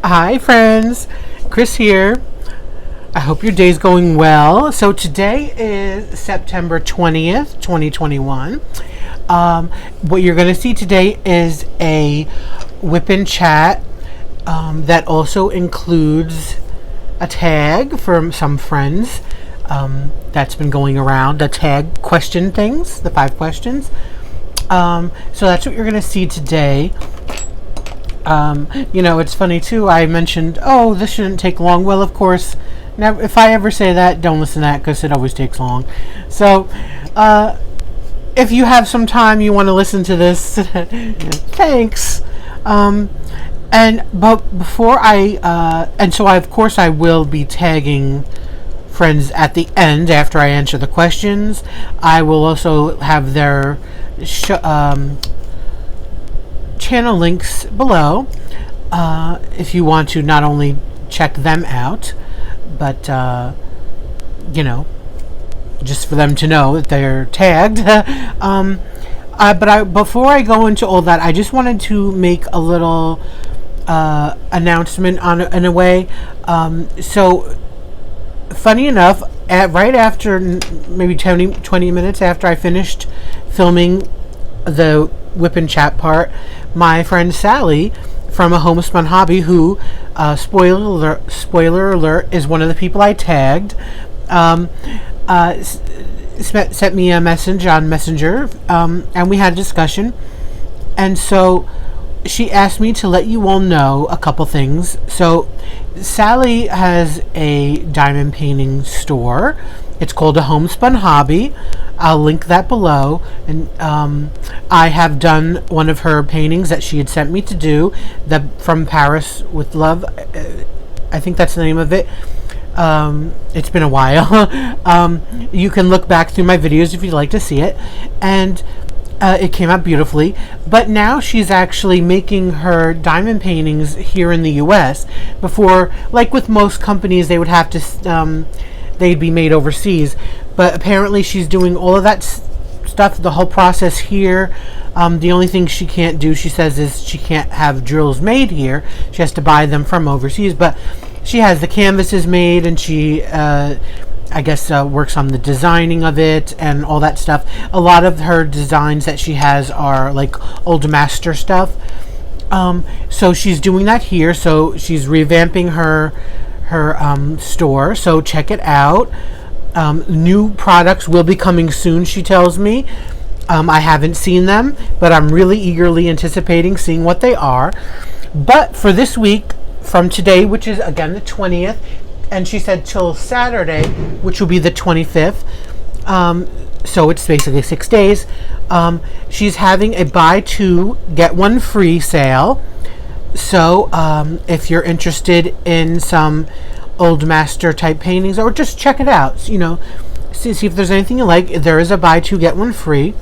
Hi, friends. Chris here. I hope your day's going well. So today is September 20th, 2021. What you're going to see today is a WIP chat that also includes a tag from some friends that's been going around. The tag question things, the 5 questions. So that's what you're going to see today. It's funny too. I mentioned, oh, this shouldn't take long. Well, of course, now if I ever say that, don't listen to that because it always takes long. So, if you have some time, you want to listen to this, thanks. But before of course I will be tagging friends at the end after I answer the questions. I will also have their channel links below if you want to not only check them out, but just for them to know that they're tagged. Before I go into all that, I just wanted to make a little announcement in a way. So funny enough, right after maybe 20 minutes after I finished filming the WIP chat part, my friend Sally from a homespun hobby, who spoiler alert, is one of the people I tagged, sent me a message on Messenger, and we had a discussion. And so she asked me to let you all know a couple things. So Sally has a diamond painting store. It's called a homespun hobby. I'll link that below. And I have done one of her paintings that she had sent me to do, from Paris with Love. I think that's the name of it. It's been a while. You can look back through my videos if you'd like to see it. And it came out beautifully. But now she's actually making her diamond paintings here in the US. Before, like with most companies, they would have to they'd be made overseas, but apparently she's doing all of that stuff, the whole process here. The only thing she can't do, she says, is she can't have drills made here. She has to buy them from overseas, but she has the canvases made, and she I guess works on the designing of it and all that stuff. A lot of her designs that she has are like old master stuff. So she's doing that here. So she's revamping her store, so check it out. New products will be coming soon, she tells me. I haven't seen them, but I'm really eagerly anticipating seeing what they are. But for this week, from today, which is again the 20th, and she said till Saturday, which will be the 25th, so it's basically 6 days, she's having a buy 2 get 1 free sale. So if you're interested in some old master type paintings, or just check it out, see if there's anything you like, there is a buy 2 get 1 free.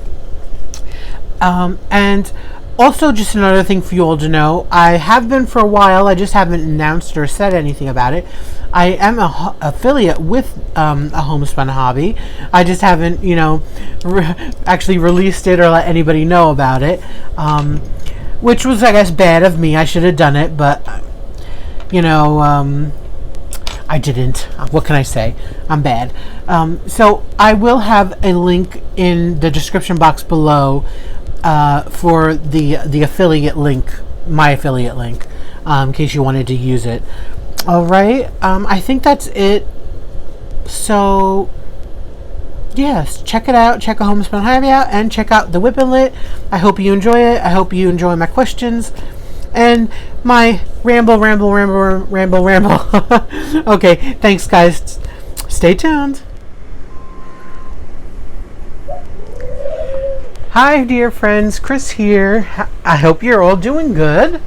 And also, just another thing for you all to know, I have been for a while, I just haven't announced or said anything about it. I am a affiliate with a homespun hobby. I just haven't actually released it or let anybody know about it, which was, I guess, bad of me. I should have done it, but I didn't. What can I say? I'm bad. So I will have a link in the description box below for the affiliate link, my affiliate link, in case you wanted to use it. All right. I think that's it. So yes, check it out. Check a homespun hobby out, and check out the WIP Lit. I hope you enjoy it. I hope you enjoy my questions and my ramble. Okay, thanks guys. Stay tuned. Hi dear friends, Chris here. I hope you're all doing good.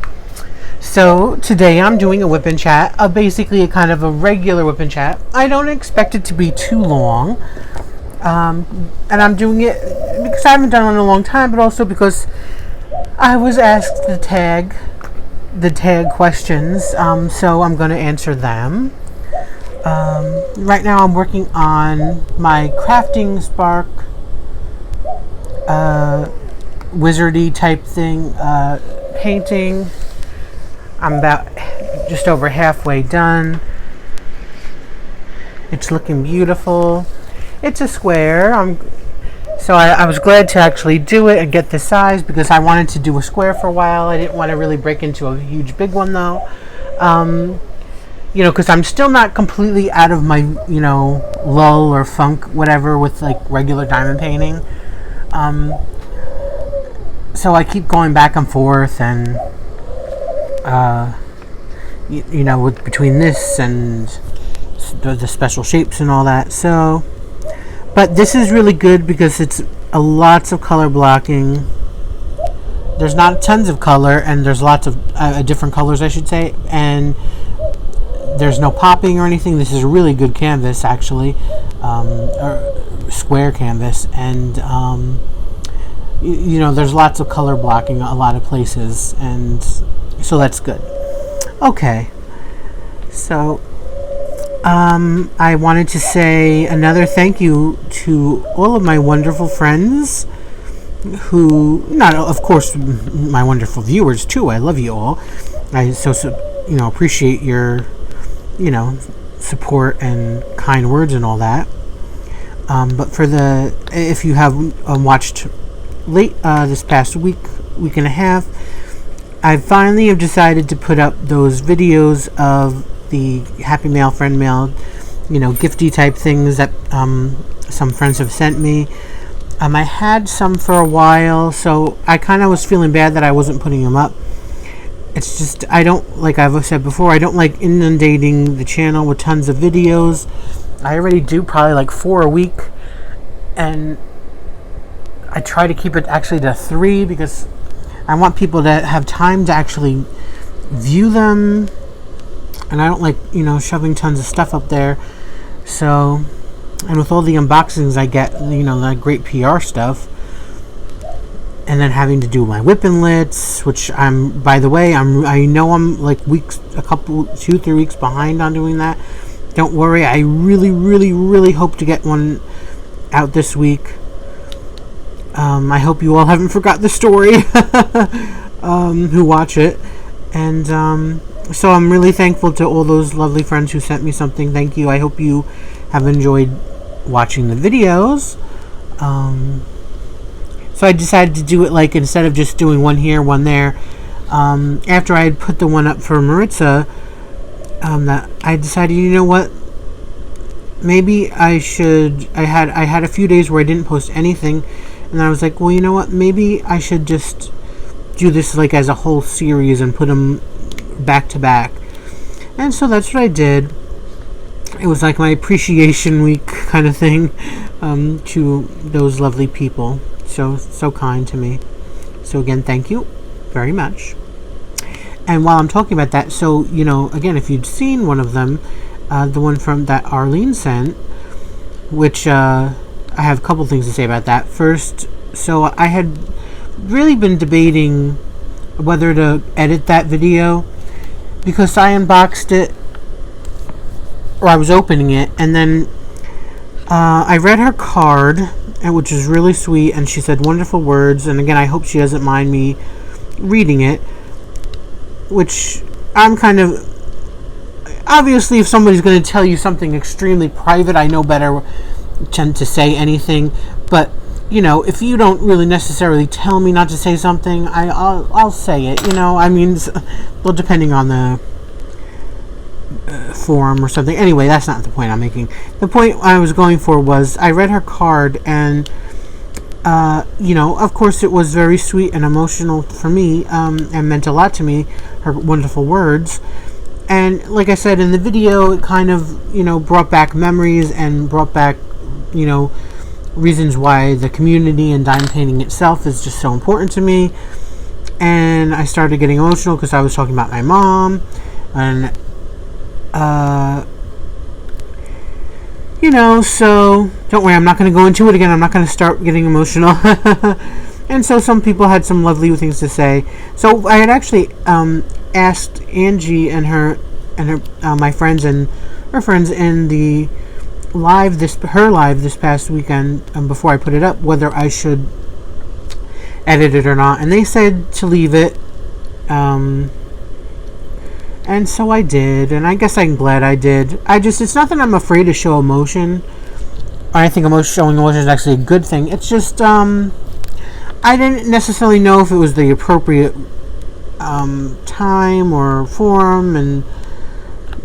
So today I'm doing a WIP chat, basically a kind of a regular WIP chat. I don't expect it to be too long. And I'm doing it because I haven't done it in a long time, but also because I was asked to tag questions, so I'm going to answer them. Right now I'm working on my crafting spark wizardy type thing painting. I'm about just over halfway done. It's looking beautiful. It's a square. So I was glad to actually do it and get the size because I wanted to do a square for a while. I didn't want to really break into a huge big one though. Because I'm still not completely out of my, lull or funk, whatever, with like regular diamond painting. So I keep going back and forth and, with between this and the special shapes and all that. So, but this is really good because it's lots of color blocking. There's not tons of color, and there's lots of different colors, I should say, and there's no popping or anything. This is a really good canvas, actually, or square canvas, and there's lots of color blocking a lot of places, and so that's good. Okay, so I wanted to say another thank you to all of my wonderful friends who, not of course my wonderful viewers too. I love you all. I appreciate your support and kind words and all that. But if you have watched late this past week and a half, I finally have decided to put up those videos of the Happy Mail, Friend Mail, gifty type things that some friends have sent me. I had some for a while, so I kind of was feeling bad that I wasn't putting them up. It's just, I don't, like I've said before, I don't like inundating the channel with tons of videos. I already do probably like 4 a week, and I try to keep it actually to 3 because I want people to have time to actually view them, and I don't like, shoving tons of stuff up there. So, and with all the unboxings I get, that great PR stuff, and then having to do my WIP inlets, which I know I'm like 2-3 weeks behind on doing that. Don't worry, I really, really, really hope to get one out this week. I hope you all haven't forgot the story who watch it. And so I'm really thankful to all those lovely friends who sent me something. Thank you. I hope you have enjoyed watching the videos. So I decided to do it like instead of just doing one here, one there. After I had put the one up for Maritza, that I decided, you know what? Maybe I should. I had a few days where I didn't post anything, and I was like, well, you know what? Maybe I should just do this like as a whole series and put them back to back. And so that's what I did. It was like my appreciation week kind of thing to those lovely people. So kind to me. So again, thank you very much. And while I'm talking about that, so again, if you'd seen one of them, the one from that Arlene sent, which I have a couple things to say about that. First, so I had really been debating whether to edit that video because I unboxed it, or I was opening it, and then I read her card, which is really sweet, and she said wonderful words, and again, I hope she doesn't mind me reading it, which I'm kind of, obviously if somebody's going to tell you something extremely private, I know better tend to say anything, but if you don't really necessarily tell me not to say something, I'll say it, well, depending on the form or something. Anyway, that's not the point I'm making. The point I was going for was I read her card, and of course it was very sweet and emotional for me, and meant a lot to me, her wonderful words. And like I said in the video, it kind of brought back memories and brought back reasons why the community and diamond painting itself is just so important to me. And I started getting emotional because I was talking about my mom, and so don't worry, I'm not going to go into it again. I'm not going to start getting emotional. And so some people had some lovely things to say. So I had actually asked Angie and her my friends and her friends in the her live this past weekend, before I put it up, whether I should edit it or not, and they said to leave it. And so I did, and I guess I'm glad I did. It's not that I'm afraid to show emotion. I think showing emotion is actually a good thing. It's just, I didn't necessarily know if it was the appropriate time or forum, and,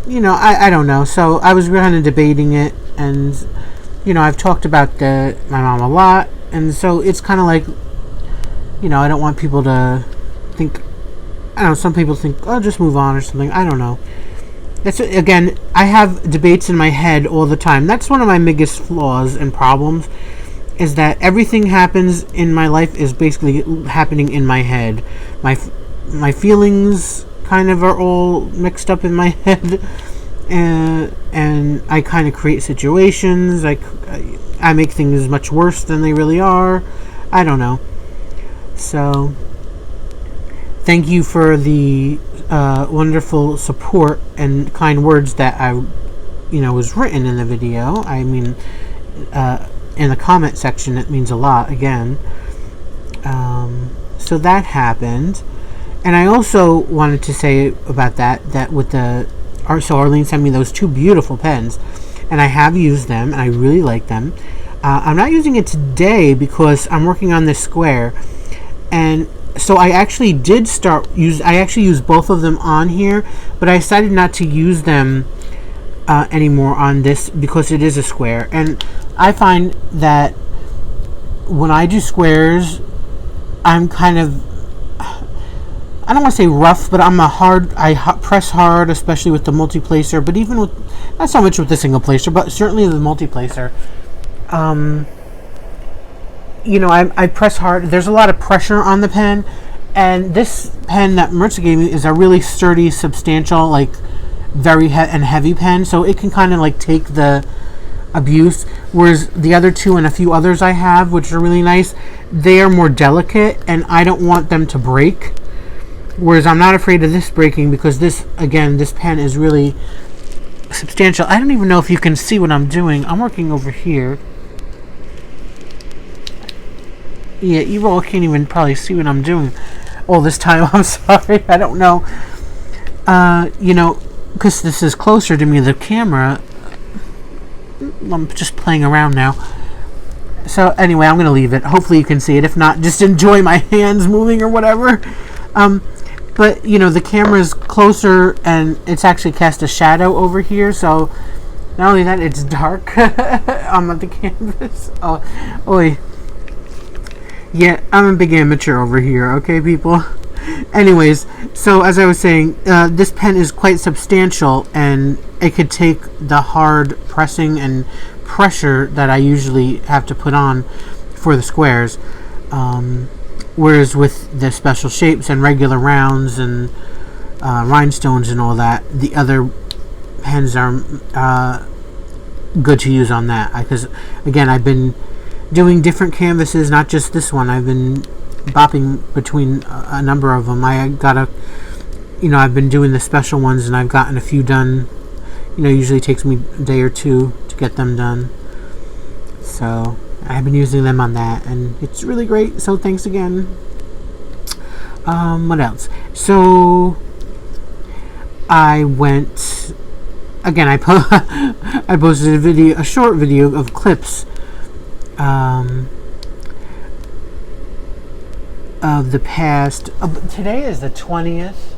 I don't know. So I was kind of debating it, and, I've talked about my mom a lot, and so it's kind of like, I don't want people to think, I don't know, some people think, oh, just move on or something. I don't know. Again, I have debates in my head all the time. That's one of my biggest flaws and problems, is that everything happens in my life is basically happening in my head. My feelings kind of are all mixed up in my head, and I kind of create situations. I make things much worse than they really are. I don't know. So, thank you for the wonderful support and kind words that was written in the video. I mean, in the comment section, it means a lot, again. So that happened. And I also wanted to say about that with so Arlene sent me those 2 beautiful pens, and I have used them, and I really like them. I'm not using it today because I'm working on this square, and so I actually used both of them on here, but I decided not to use them anymore on this because it is a square. And I find that when I do squares, I'm kind of, I don't want to say rough, but I press hard, especially with the multi-placer, but even with, not so much with the single placer, but certainly the multi-placer. I press hard. There's a lot of pressure on the pen, and this pen that Maritza gave me is a really sturdy, substantial, like very heavy pen, so it can kind of like take the abuse. Whereas the other 2 and a few others I have, which are really nice, they are more delicate, and I don't want them to break. Whereas I'm not afraid of this breaking because this pen is really substantial. I don't even know if you can see what I'm doing. I'm working over here. Yeah, you all can't even probably see what I'm doing all this time. I'm sorry. I don't know. Because this is closer to me, the camera. I'm just playing around now. So anyway, I'm going to leave it. Hopefully you can see it. If not, just enjoy my hands moving or whatever. But, the camera is closer, and it's actually cast a shadow over here. So not only that, it's dark on the canvas. Oh, oi. Yeah, I'm a big amateur over here, okay, people? Anyways, so as I was saying, this pen is quite substantial, and it could take the hard pressing and pressure that I usually have to put on for the squares. Whereas with the special shapes and regular rounds and rhinestones and all that, the other pens are good to use on that. Because, again, I've been doing different canvases, not just this one. I've been bopping between a number of them. I've been doing the special ones, and I've gotten a few done. Usually takes me a day or 2 to get them done. So I've been using them on that, and it's really great. So thanks again. What else? So I went again. I posted a short video of clips of the past. Today is the 20th.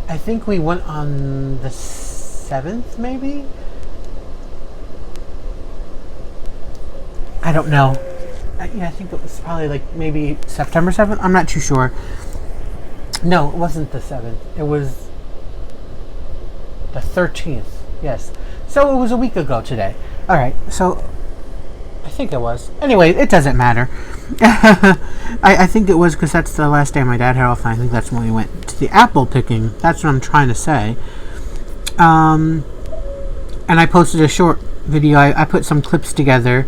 I think we went on the 7th, maybe. I don't know. I think it was probably like maybe September 7th. I'm not too sure. No, it wasn't the 7th. It was the 13th. Yes. So it was a week ago today. All right. So I think it was. Anyway, it doesn't matter. I think it was because that's the last day my dad had off. And I think that's when we went to the apple picking. That's what I'm trying to say. And I posted a short video. I put some clips together.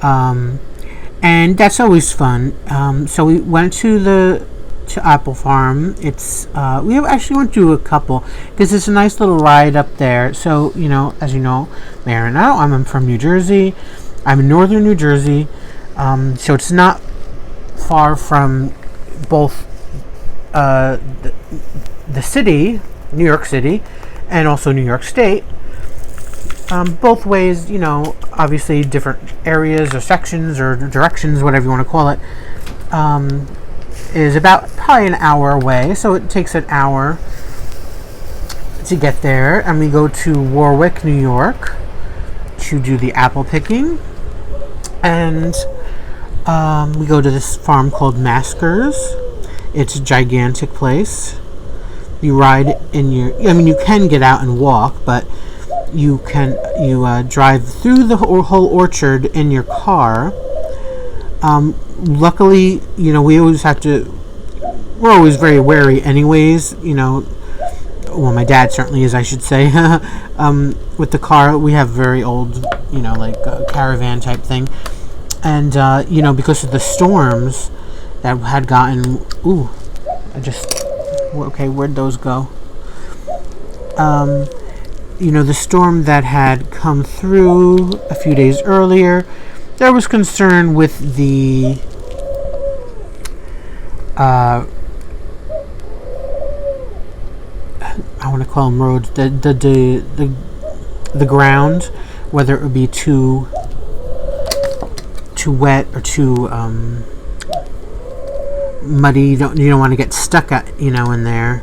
And that's always fun. So we went to Apple Farm. It's we actually went to a couple because it's a nice little ride up there. So as you know, Mary and I'm from New Jersey. I'm in northern New Jersey, so it's not far from both the city New York City and also New York State. Both ways, obviously different areas or sections or directions, whatever you want to call it, is about probably an hour away. So it takes an hour to get there. And we go to Warwick, New York to do the apple picking. And we go to this farm called Maskers. It's a gigantic place. You ride in you can get out and walk, but you drive through the whole orchard in your car. Luckily, we're always very wary anyways, well, my dad certainly is, I should say. With the car, we have very old, like a caravan type thing. And, because of the storms that had gotten, okay, where'd those go? The storm that had come through a few days earlier, there was concern with the I want to call them roads, the ground, whether it would be too wet or too muddy. You don't want to get stuck in there.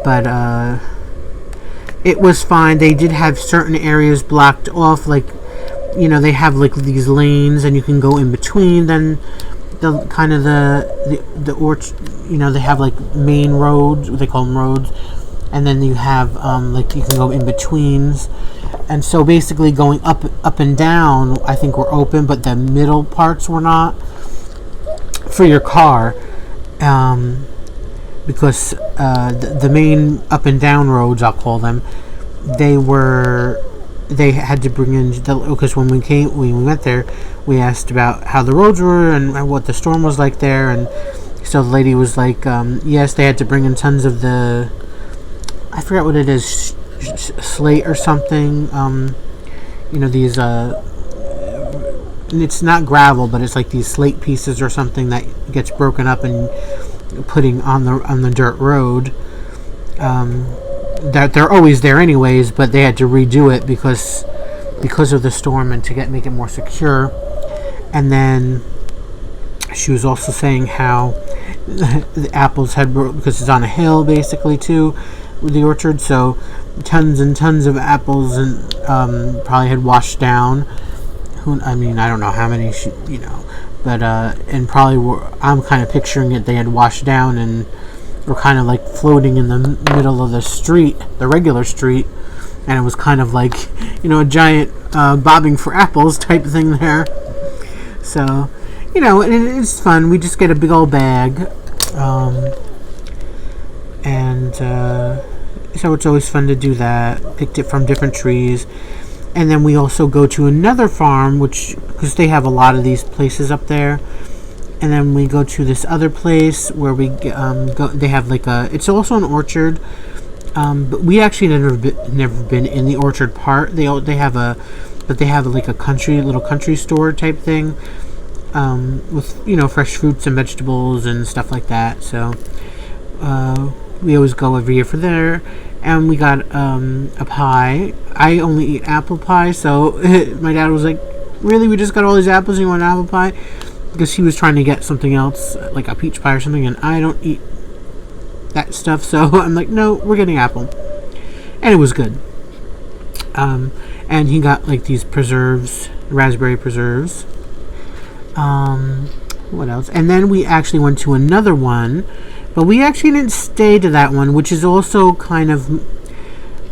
But it was fine. They did have certain areas blocked off, like they have like these lanes, and you can go in between. Then the kind of the orchard, they have like main roads. They call them roads, and then you have like you can go in betweens. And so basically, going up and down, I think were open, but the middle parts were not for your car. Because the main up and down roads, I'll call them, they had to bring in because when we went there, we asked about how the roads were and what the storm was like there, and so the lady was like, yes, they had to bring in tons of the, I forgot what it is, slate or something, these and it's not gravel, but it's like these slate pieces or something that gets broken up and putting on the dirt road. That they're always there anyways, but they had to redo it because of the storm and to make it more secure. And then she was also saying how the apples had because it's on a hill basically too, with the orchard, so tons and tons of apples and probably had washed down. I don't know how many but and probably I'm kind of picturing it, they had washed down and were kind of like floating in the middle of the street, the regular street, and it was kind of like a giant bobbing for apples type thing there. So it's fun. We just get a big old bag, and so it's always fun to do that. Picked it from different trees. And then we also go to another farm, because they have a lot of these places up there. And then we go to this other place where we go. They have like it's also an orchard, but we actually never been in the orchard part. They have like a little country store type thing, with fresh fruits and vegetables and stuff like that. So we always go every year for there. And we got a pie. I only eat apple pie, so my dad was like, really, we just got all these apples and you want an apple pie? Because he was trying to get something else, like a peach pie or something, and I don't eat that stuff, so I'm like, no, we're getting apple. And it was good. And he got like these preserves, raspberry preserves. What else? And then we actually went to another one, but we actually didn't stay to that one, which is also kind of,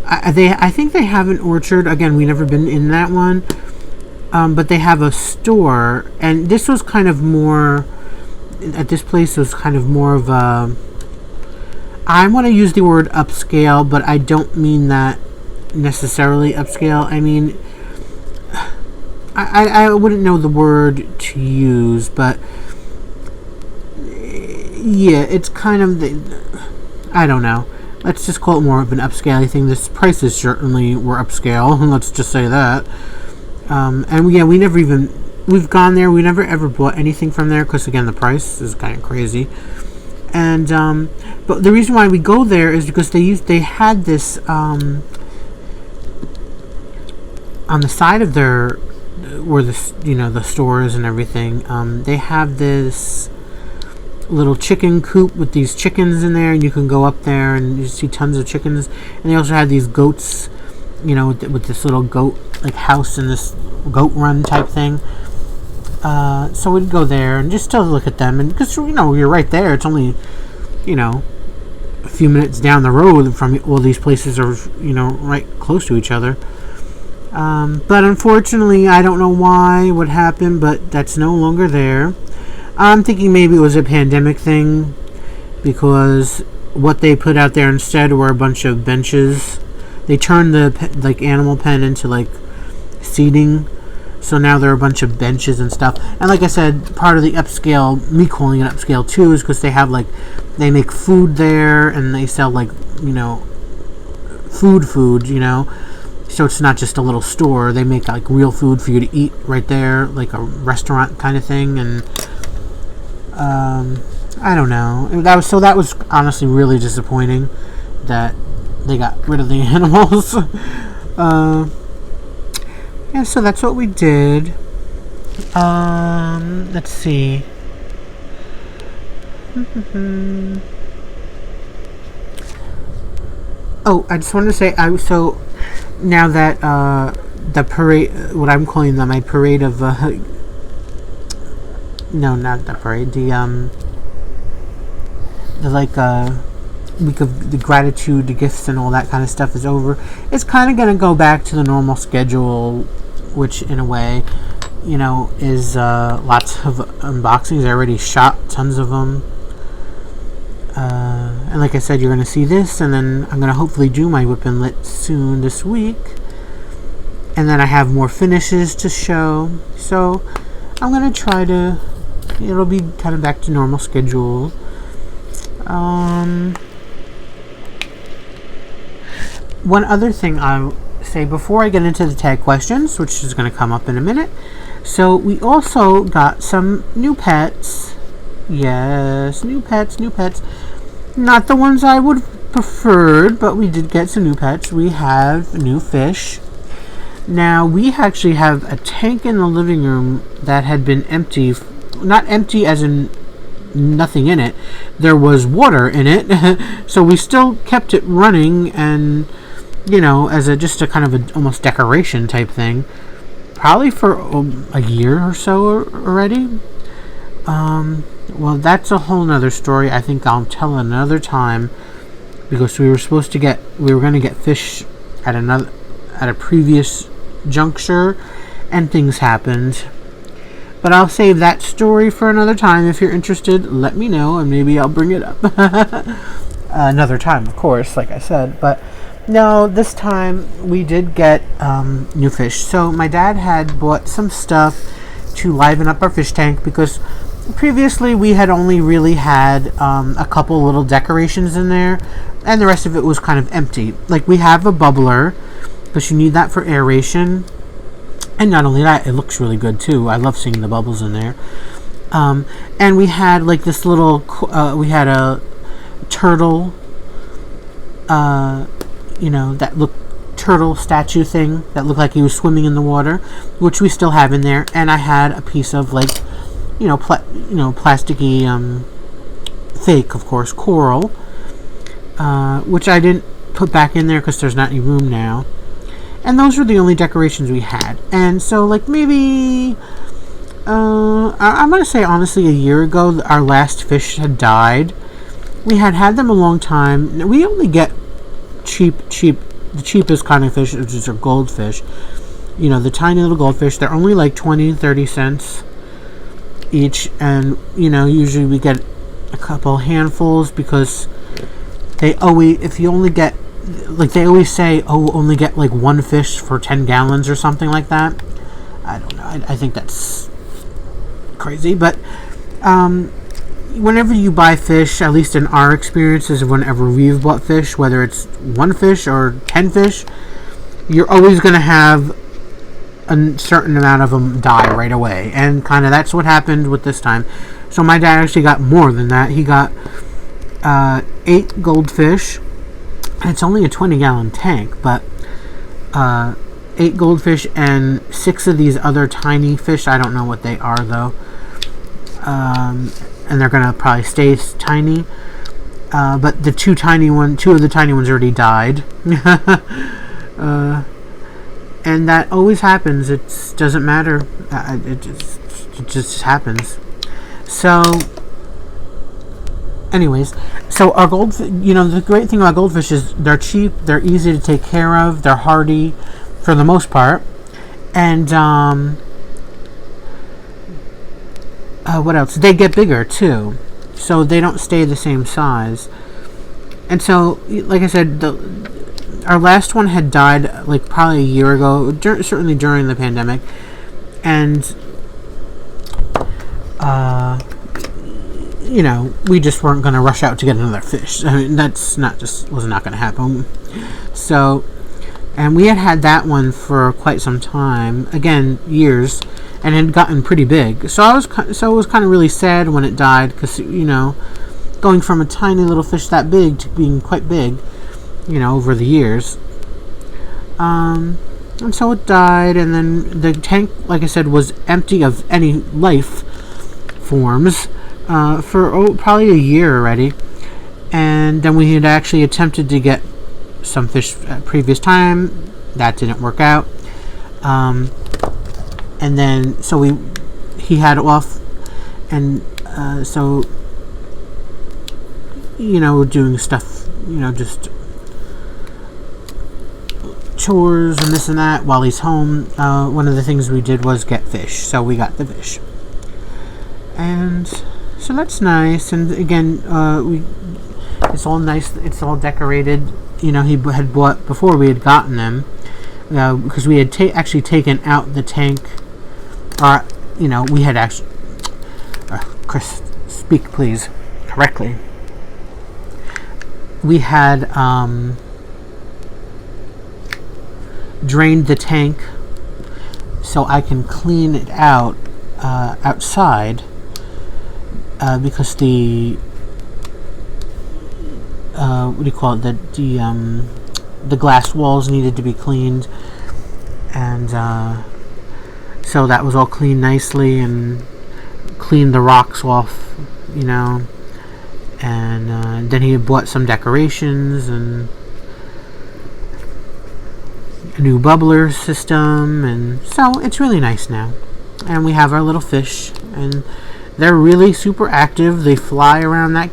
I think they have an orchard. Again, we never been in that one, but they have a store, and this was kind of more, at this place was kind of more of a, I want to use the word upscale, but I don't mean that necessarily upscale. I mean, I wouldn't know the word to use, but yeah, it's kind of I don't know. Let's just call it more of an upscale thing. This prices certainly were upscale. Let's just say that. And yeah, we've gone there. We never ever bought anything from there because again, the price is kind of crazy. And but the reason why we go there is because they had this on the side of their where the stores and everything. They have this little chicken coop with these chickens in there, and you can go up there and you see tons of chickens. And they also have these goats, with this little goat like house and this goat run type thing. So we'd go there and just to look at them, and because you're right there, it's only a few minutes down the road from all these places are right close to each other. But unfortunately, I don't know what happened, but that's no longer there. I'm thinking maybe it was a pandemic thing, because what they put out there instead were a bunch of benches. They turned the animal pen into seating, so now there are a bunch of benches and stuff. And like I said, part of the upscale, me calling it upscale too, is because they have they make food there, and they sell food, so it's not just a little store. They make real food for you to eat right there, like a restaurant kind of thing. And I don't know. That was honestly really disappointing that they got rid of the animals. Yeah, so that's what we did. Let's see. Oh, I just wanted to say, so now that the parade, what I'm calling my parade of no, not the parade, the week of the gratitude, the gifts, and all that kind of stuff is over. It's kind of going to go back to the normal schedule, which in a way, is lots of unboxings. I already shot tons of them. And like I said, you're going to see this, and then I'm going to hopefully do my whip and lit soon this week. And then I have more finishes to show. So I'm going to try to, it'll be kind of back to normal schedule. One other thing I'll say before I get into the tag questions, which is going to come up in a minute. So we also got some new pets. Yes, new pets. Not the ones I would have preferred, but we did get some new pets. We have new fish. Now, we actually have a tank in the living room that had been empty. Not empty as in nothing in it. There was water in it. So we still kept it running, and as just a kind of almost decoration type thing, probably for a year or so already. Well, that's a whole nother story. I think I'll tell another time, because we were going to get fish at a previous juncture, and things happened. But I'll save that story for another time. If you're interested, let me know, and maybe I'll bring it up another time, of course, like I said. But no, this time we did get new fish. So my dad had bought some stuff to liven up our fish tank, because previously we had only really had a couple little decorations in there, and the rest of it was kind of empty. We have a bubbler, because you need that for aeration. And not only that, it looks really good too. I love seeing the bubbles in there. And we had this little, we had a turtle, that looked turtle statue thing that looked like he was swimming in the water, which we still have in there. And I had a piece of plasticky, fake, of course, coral, which I didn't put back in there because there's not any room now. And those were the only decorations we had. And so, maybe, I'm going to say, honestly, a year ago, our last fish had died. We had them a long time. We only get the cheapest kind of fish, which is a goldfish. The tiny little goldfish. They're only 20 and 30 cents each. And, usually we get a couple handfuls, because they always, if you only get, they always say, only get one fish for 10 gallons or something like that. I don't know. I think that's crazy. But whenever you buy fish, at least in our experiences, whenever we've bought fish, whether it's one fish or 10 fish, you're always going to have a certain amount of them die right away. And kind of that's what happened with this time. So my dad actually got more than that. He got 8 goldfish. It's only a 20-gallon tank, but 8 goldfish and 6 of these other tiny fish. I don't know what they are though. And they're gonna probably stay tiny. But the two of the tiny ones already died. And that always happens. It doesn't matter. It just happens. So, anyways, so our goldfish, the great thing about goldfish is they're cheap, they're easy to take care of, they're hardy for the most part, and what else? They get bigger too, so they don't stay the same size. And so, like I said, our last one had died like probably a year ago, certainly during the pandemic, and we just weren't going to rush out to get another fish. I mean, was not going to happen. So, and we had that one for quite some time, again, years, and it had gotten pretty big. So it was kind of really sad when it died, because going from a tiny little fish that big to being quite big, over the years. And so it died, and then the tank, like I said, was empty of any life forms for probably a year already. And then we had actually attempted to get some fish at previous time. That didn't work out. And then, so he had it off, and so, doing stuff, just chores and this and that while he's home. One of the things we did was get fish, so we got the fish, and so that's nice. And again, it's all nice, it's all decorated. He had bought before we had gotten them, because we had actually taken out the tank, or we had actually Chris, speak please correctly. We had drained the tank so I can clean it out outside, because the what do you call it? The glass walls needed to be cleaned, and so that was all cleaned nicely, and cleaned the rocks off, and then he had bought some decorations and a new bubbler system, and so it's really nice now. And we have our little fish, and they're really super active. They fly around that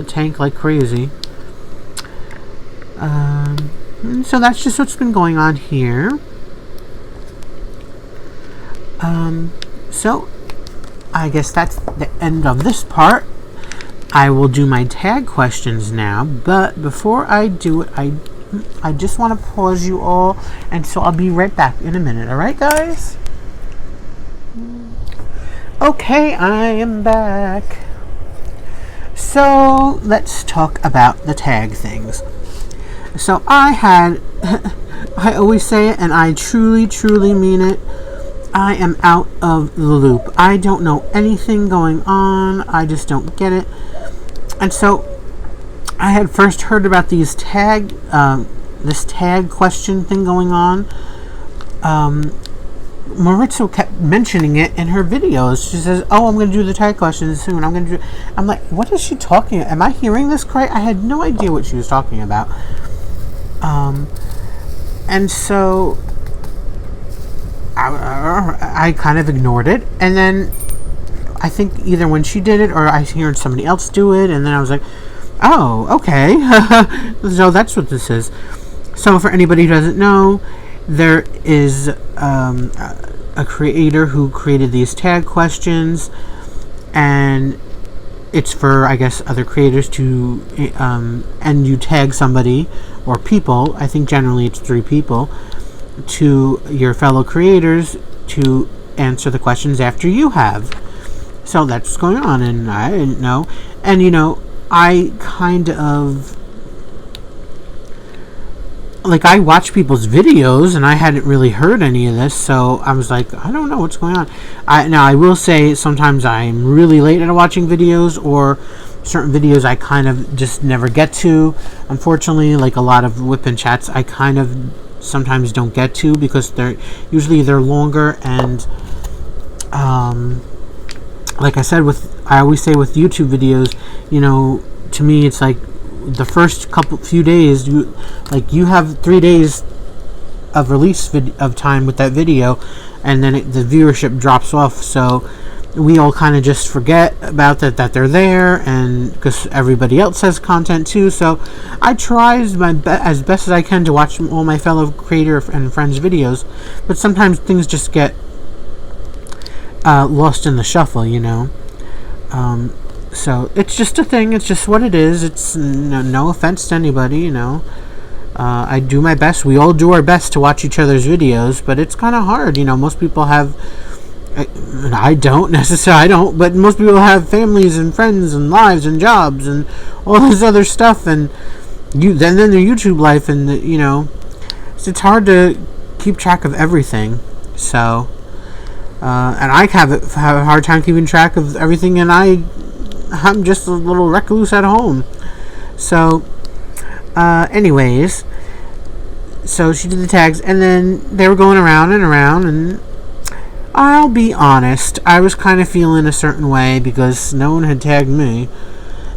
tank like crazy. And so that's just what's been going on here. So I guess that's the end of this part. I will do my tag questions now, but before I do it, I just want to pause you all, and so I'll be right back in a minute. Alright, guys? Okay, I am back. So, let's talk about the tag things. So, I always say it, and I truly, truly mean it. I am out of the loop. I don't know anything going on. I just don't get it. And so, I had first heard about these this tag question thing going on. Maritza kept mentioning it in her videos. She says, "Oh, I'm going to do the tag questions soon. I'm like, what is she talking about? Am I hearing this correct?" I had no idea what she was talking about. And so I kind of ignored it, and then I think either when she did it or I heard somebody else do it, and then I was like, oh, okay. So that's what this is. So for anybody who doesn't know, there is a creator who created these tag questions, and it's for, I guess, other creators to, and you tag somebody or people, I think generally it's 3 people, to your fellow creators to answer the questions after you have. So that's what's going on, and I didn't know. And I kind of, like, I watch people's videos, and I hadn't really heard any of this, so I was like, I don't know what's going on. Now, I will say, sometimes I'm really late at watching videos, or certain videos I kind of just never get to. Unfortunately, like a lot of WIP and chats, I kind of sometimes don't get to because they're longer, and like I said, I always say with YouTube videos, to me it's like the first few days, you have 3 days of release of time with that video, and then the viewership drops off. So we all kind of just forget about that they're there, and because everybody else has content too. So I try as best as I can to watch all my fellow creator and friends' videos, but sometimes things just get lost in the shuffle, so it's just a thing. It's just what it is. It's no offense to anybody, I do my best. We all do our best to watch each other's videos, but it's kind of hard. Most people have, I don't necessarily, but most people have families and friends and lives and jobs and all this other stuff, and then their YouTube life, and so it's hard to keep track of everything. So, and I have a hard time keeping track of everything, and I'm just a little recluse at home. So, anyways, so she did the tags, and then they were going around and around, and I'll be honest, I was kind of feeling a certain way because no one had tagged me,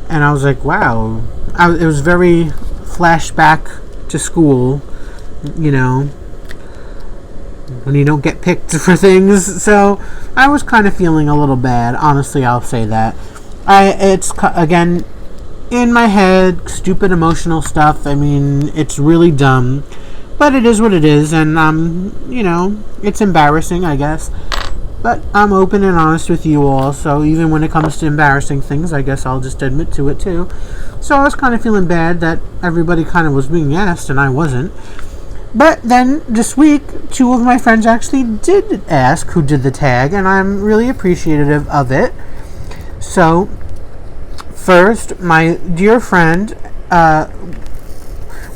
and I was like, wow. It was very flashback to school, when you don't get picked for things. So I was kind of feeling a little bad, honestly. I'll say that. It's again in my head, stupid emotional stuff. I mean, it's really dumb, but it is what it is, and it's embarrassing, I guess. But I'm open and honest with you all, so even when it comes to embarrassing things, I guess I'll just admit to it too. So I was kind of feeling bad that everybody kind of was being asked and I wasn't. But then this week, 2 of my friends actually did ask who did the tag, and I'm really appreciative of it. So, first, my dear friend,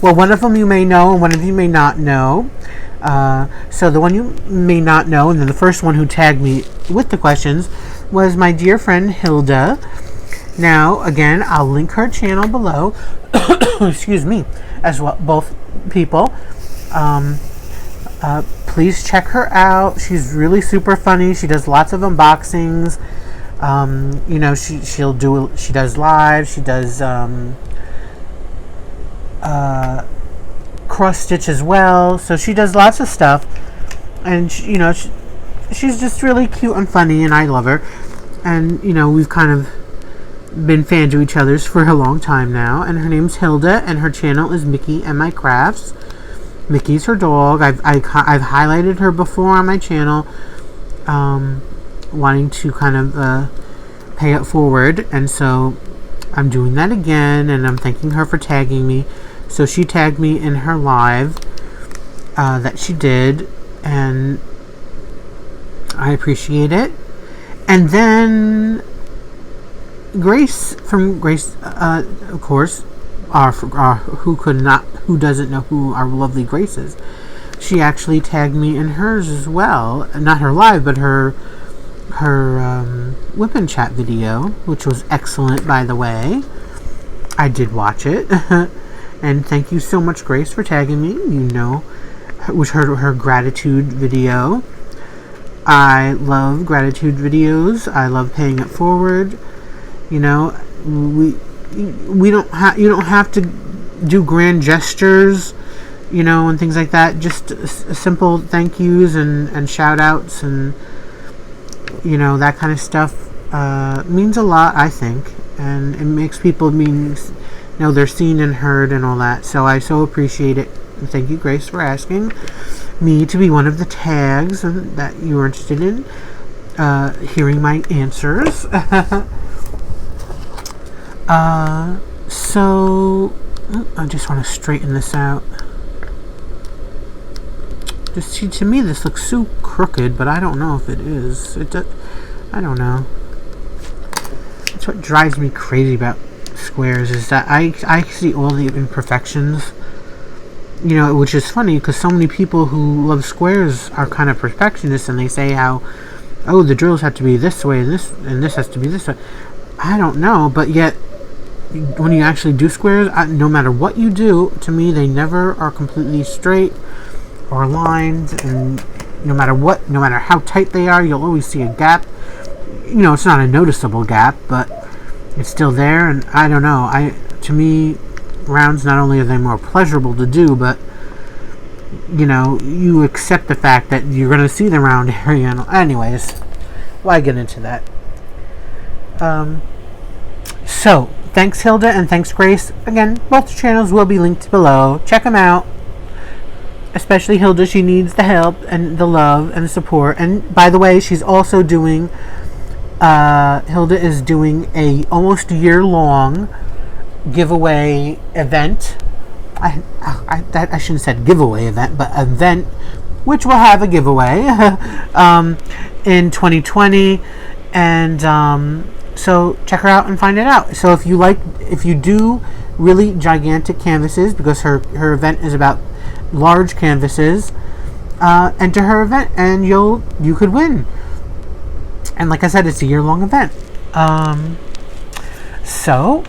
one of them you may know and one of you may not know. So the one you may not know, and then the first one who tagged me with the questions was my dear friend Hilda. Now, again, I'll link her channel below. Excuse me, as well, both people. Please check her out. She's really super funny. She does lots of unboxings. She does live. She does cross stitch as well. So she does lots of stuff, and she's just really cute and funny, and I love her. And we've kind of been fans of each other's for a long time now. And her name's Hilda, and her channel is Mickey and My Crafts. Mickey's her dog. I've highlighted her before on my channel, wanting to kind of pay it forward, and so I'm doing that again, and I'm thanking her for tagging me. So she tagged me in her live that she did, and I appreciate it. And then Grace, of course, who doesn't know who our lovely Grace is. She actually tagged me in hers as well, not her live, but her WIP CHAT video, which was excellent, by the way. I did watch it. And thank you so much, Grace, for tagging me. It was her gratitude video. I love gratitude videos. I love paying it forward. We don't you don't have to do grand gestures, and things like that. Just simple thank yous and shout outs and that kind of stuff means a lot, I think, and it makes people they're seen and heard and all that. So I so appreciate it. And thank you, Grace, for asking me to be one of the tags that you were interested in hearing my answers. So I just want to straighten this out. To me, this looks so crooked, but I don't know if it is. I don't know. That's what drives me crazy about squares, is that I see all the imperfections. Which is funny because so many people who love squares are kind of perfectionists, and they say how, the drills have to be this way and this has to be this way. I don't know, but yet when you actually do squares, no matter what you do, to me they never are completely straight or aligned, and no matter how tight they are, you'll always see a gap. It's not a noticeable gap, but it's still there. And I don't know, to me, rounds, not only are they more pleasurable to do, but you accept the fact that you're going to see the round area. Anyways, why get into that? So, thanks Hilda and thanks Grace. Again, both channels will be linked below. Check them out. Especially Hilda, she needs the help and the love and the support. And by the way, she's also doing, Hilda is doing a almost year-long giveaway event. I shouldn't have said giveaway event, but event, which will have a giveaway in 2020. And so check her out and find it out. So if you do really gigantic canvases, because her event is about large canvases, enter her event and you could win. And like I said, it's a year-long event. So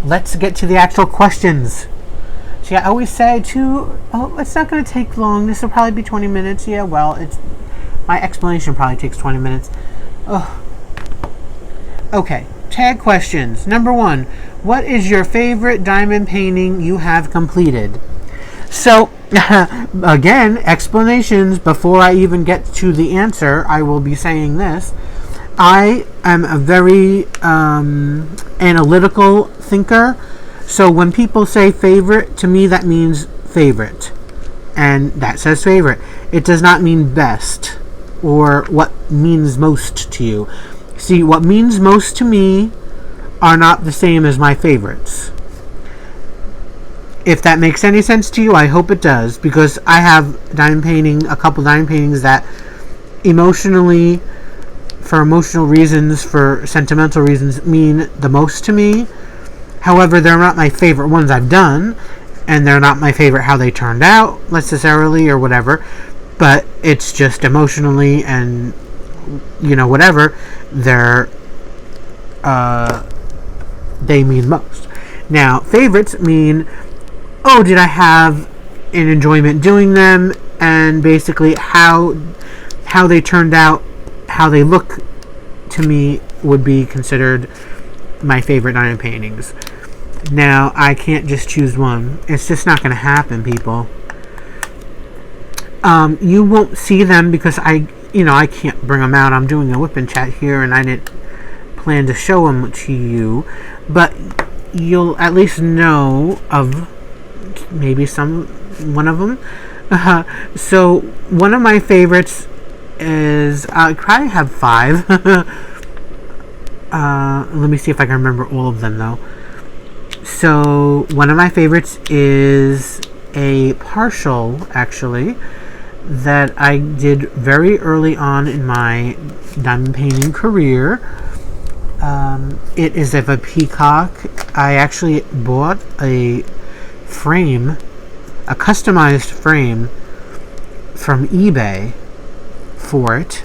let's get to the actual questions. See, I always say it's not going to take long. This will probably be 20 minutes. Yeah, well, my explanation probably takes 20 minutes. Oh. Okay, tag questions. Number 1, what is your favorite diamond painting you have completed? So, again, explanations. Before I even get to the answer, I will be saying this. I am a very analytical thinker. So when people say favorite, to me that means favorite. And that says favorite. It does not mean best or what means most to you. See, what means most to me are not the same as my favorites. If that makes any sense to you, I hope it does, because I have a couple diamond paintings that emotionally, for emotional reasons, for sentimental reasons, mean the most to me. However, they're not my favorite ones I've done, and they're not my favorite how they turned out necessarily or whatever, but it's just emotionally and whatever, they mean most. Now, favorites mean, did I have an enjoyment doing them, and basically how they turned out, how they look to me would be considered my favorite diamond paintings. Now, I can't just choose one. It's just not going to happen, people. You won't see them because I can't bring them out. I'm doing a WIP chat here, and I didn't plan to show them to you. But you'll at least know of maybe one of them. So one of my favorites is, I probably have 5. Let me see if I can remember all of them though. So one of my favorites is a partial, actually, that I did very early on in my diamond painting career. It is of a peacock. I actually bought a frame, a customized frame from eBay for it.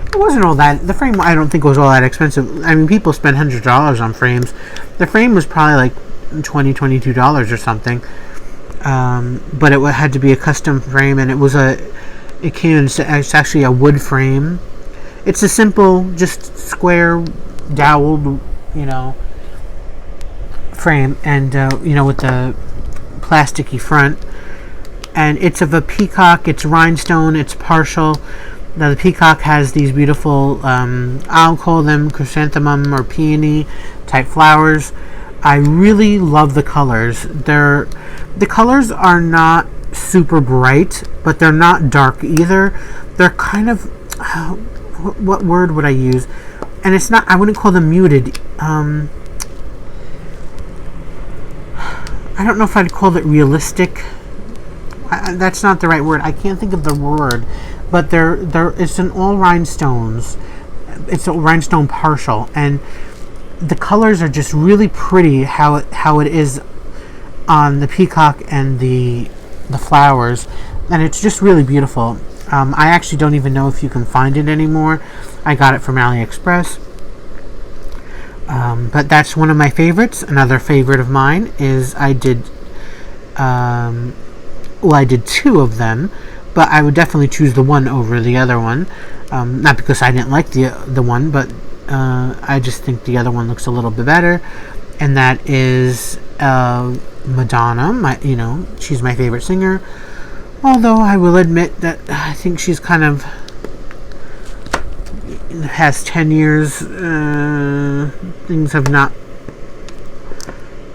It wasn't all that, the frame I don't think was all that expensive. I mean, people spend $100 on frames. The frame was probably like $22 or something. But it had to be a custom frame, and it's actually a wood frame. It's a simple, just square doweled, frame, and with the plasticky front. And it's of a peacock. It's rhinestone. It's partial. Now the peacock has these beautiful, I'll call them chrysanthemum or peony type flowers. I really love the colors. The colors are not super bright, but they're not dark either. They're kind of, what word would I use? And it's not, I wouldn't call them muted. I don't know if I'd call it realistic. That's not the right word. I can't think of the word. But it's an all rhinestones. It's a rhinestone partial, and the colors are just really pretty. How it is on the peacock and the flowers, and it's just really beautiful. I actually don't even know if you can find it anymore. I got it from AliExpress. But that's one of my favorites. Another favorite of mine is I did two of them, but I would definitely choose the one over the other one. Not because I didn't like the one, but I just think the other one looks a little bit better. And that is Madonna. She's my favorite singer. Although I will admit that I think she's kind of in the past 10 years, things have not,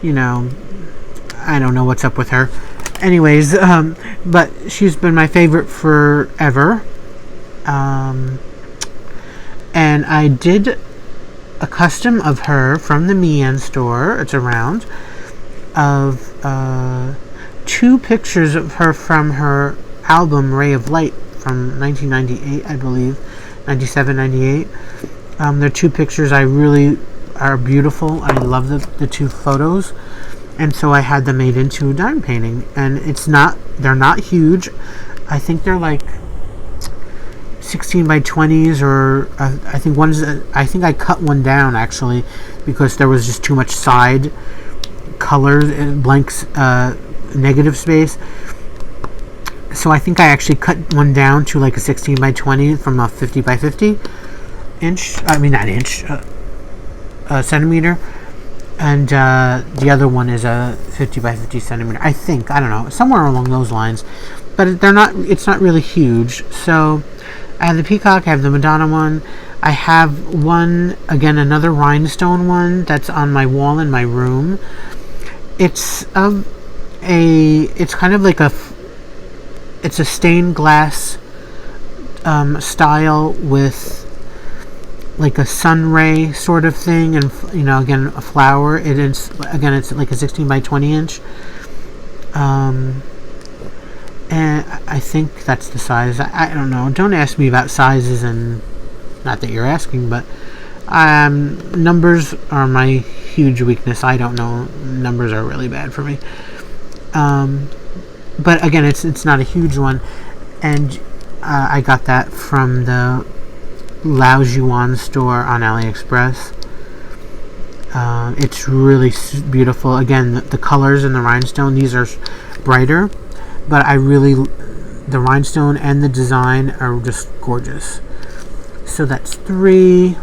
I don't know what's up with her. Anyways, but she's been my favorite forever. And I did a custom of her from the Mian store. It's around of 2 pictures of her from her album Ray of Light from 1998, I believe, 97, 98. They're 2 pictures I really are beautiful. I love the 2 photos, and so I had them made into a dime painting. And they're not huge. I think they're like 16 by 20s, or I think I cut one down actually because there was just too much side colors and blanks, negative space. So I think I actually cut one down to like a 16 by 20 from a 50 by 50 inch. I mean, not inch, centimeter. And the other one is a 50 by 50 centimeter. I think, I don't know, somewhere along those lines. But it's not really huge. So I have the peacock, I have the Madonna one. I have one, again, another rhinestone one that's on my wall in my room. It's kind of like it's a stained glass style with like a sun ray sort of thing, and again, a flower. It's like a 16 by 20 inch. And I think that's the size. I don't know. Don't ask me about sizes, and not that you're asking, but numbers are my huge weakness. I don't know. Numbers are really bad for me. But again, it's not a huge one, and I got that from the Lao Yuan store on AliExpress. It's really beautiful. Again, the colors in the rhinestone, these are brighter, but the rhinestone and the design are just gorgeous. So that's 3.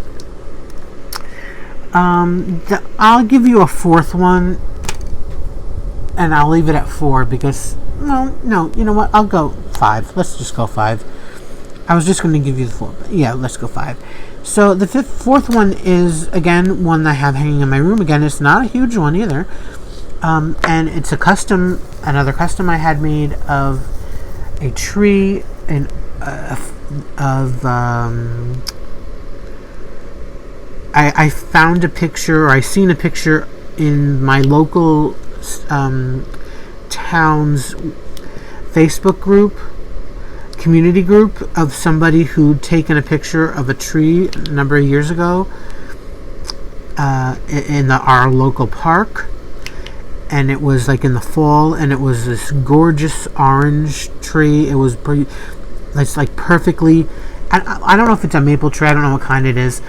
I'll give you a 4th one, and I'll leave it at 4 because, no, you know what? I'll go 5. Let's just go 5. I was just going to give you the 4, but yeah, let's go 5. So the 4th one is, again, one I have hanging in my room. Again, it's not a huge one either. And it's another custom I had made of a tree and I found a picture, or I seen a picture in my local town's Facebook community group, of somebody who'd taken a picture of a tree a number of years ago in our local park, and it was like in the fall, and it was this gorgeous orange tree. It's like perfectly, I don't know if it's a maple tree, I don't know what kind it is,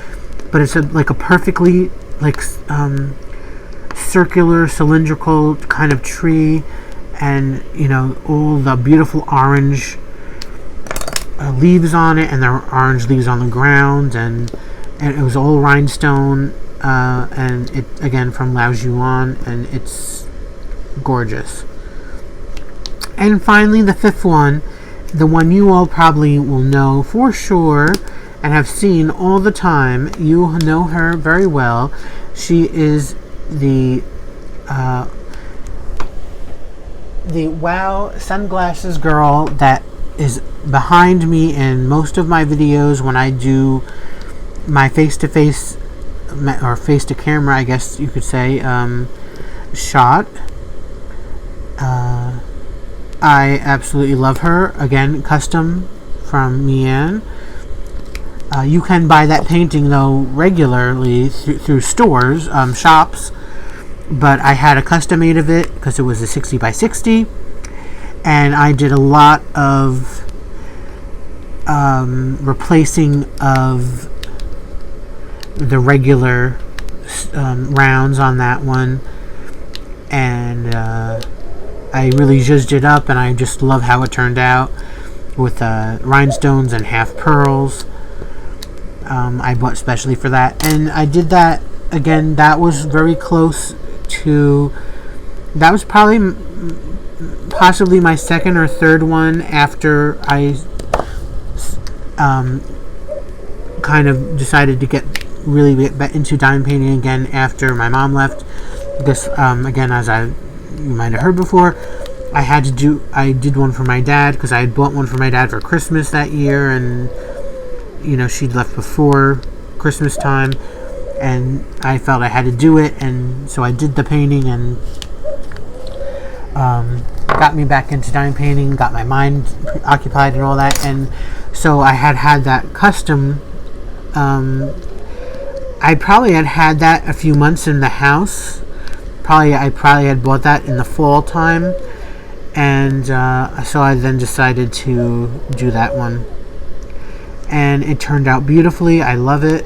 but it's like a perfectly like circular, cylindrical kind of tree, and all the beautiful orange leaves on it, and there were orange leaves on the ground, and it was all rhinestone, and it, again, from Lao Yuan, and it's gorgeous. And finally, the 5th one, the one you all probably will know for sure and have seen all the time. You know her very well. She is the wow sunglasses girl that is behind me in most of my videos when I do my face-to-face or face-to-camera, I guess you could say, shot. I absolutely love her. Again, custom from Mian. You can buy that painting though regularly through stores, shops, but I had a custom made of it because it was a 60 by 60, and I did a lot of replacing of the regular rounds on that one, and I really zhuzhed it up, and I just love how it turned out with rhinestones and half pearls. I bought specially for that, and I did that again. That was very close to. That was probably possibly my second or third one after I kind of decided to get into diamond painting again after my mom left. Because again, as you might have heard before, I did one for my dad because I had bought one for my dad for Christmas that year, and she'd left before Christmas time, and I felt I had to do it, and so I did the painting, and got me back into diamond painting, got my mind occupied and all that. And so I had that custom. I probably had that a few months in the house. I probably had bought that in the fall time, and so I then decided to do that one, and it turned out beautifully. I love it,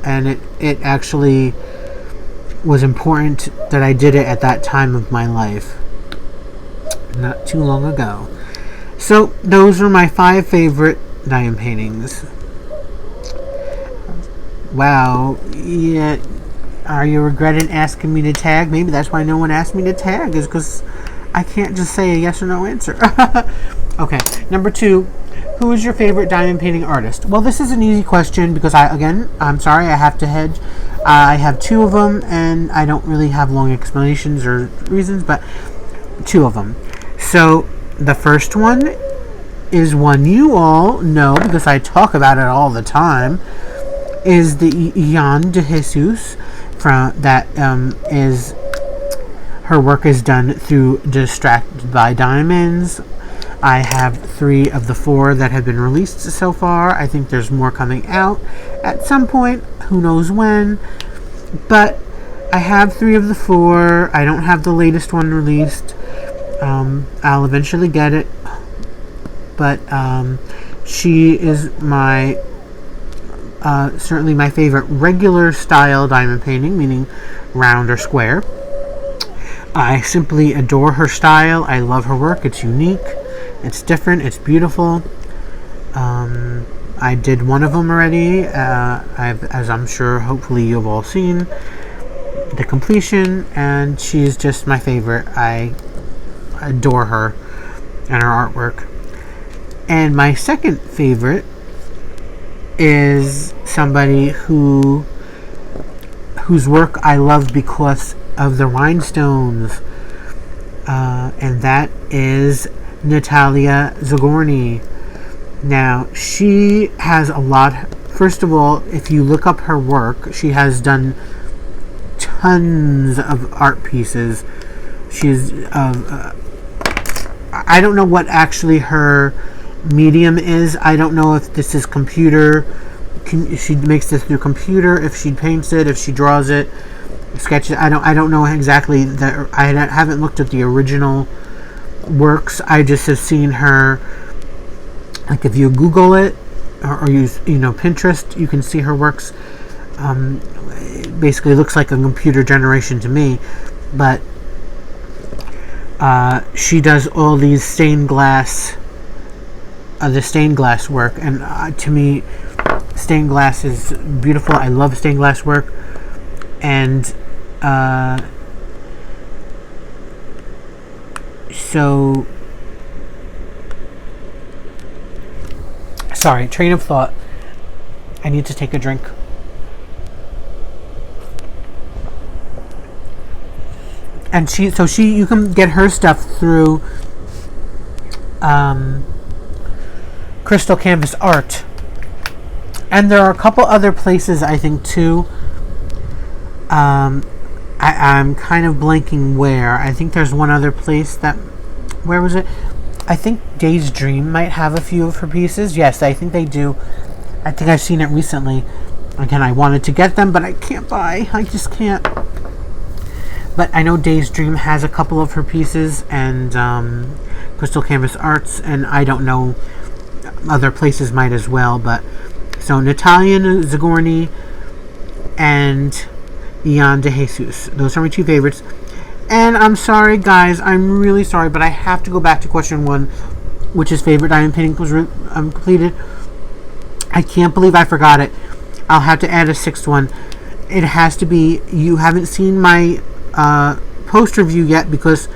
and it actually was important that I did it at that time of my life, not too long ago. So those are my 5 favorite diamond paintings. Wow. Yeah. Are you regretting asking me to tag? Maybe that's why no one asked me to tag, is because I can't just say a yes or no answer. Okay. Number 2. Who is your favorite diamond painting artist? Well, this is an easy question because I'm sorry, I have to hedge. I have 2 of them, and I don't really have long explanations or reasons, but 2 of them. So the first one is one you all know because I talk about it all the time. Is the Jan de Jesus is her work is done through Distracted by Diamonds. I have 3 of the 4 that have been released so far. I think there's more coming out at some point. Who knows when? But I have 3 of the 4. I don't have the latest one released. I'll eventually get it. But she is certainly my favorite regular style diamond painting, meaning round or square. I simply adore her style. I love her work. It's unique. It's different. It's beautiful. I did one of them already. As I'm sure, hopefully, you've all seen the completion, and she's just my favorite. I adore her and her artwork. And my second favorite is somebody whose work I love because of the rhinestones, and that is Natalia Zagorny. Now, she has a lot. First of all, if you look up her work, she has done tons of art pieces. She's I don't know what actually her medium is. I don't know if this is computer. If she makes this through computer, if she paints it, if she draws it, sketches. I don't know exactly. I haven't looked at the original works. I just have seen her. Like if you Google it or use Pinterest, you can see her works. It basically looks like a computer generation to me, but she does all these stained glass. The stained glass work, and to me, stained glass is beautiful. I love stained glass work, and so sorry, train of thought. I need to take a drink. And you can get her stuff through Crystal Canvas Art, and there are a couple other places I think too. I'm kind of blanking where. I think there's one other place where was it? I think Day's Dream might have a few of her pieces. Yes, I think they do. I think I've seen it recently. Again, I wanted to get them, but I can't buy. I just can't. But I know Day's Dream has a couple of her pieces, and Crystal Canvas Arts, and I don't know, other places might as well. But so Natalia Zagorny and Ian de Jesus. Those are my two favorites. And I'm sorry, guys. I'm really sorry, but I have to go back to question 1, which is favorite diamond painting was completed. I can't believe I forgot it. I'll have to add a 6th one. It has to be, you haven't seen my post review yet because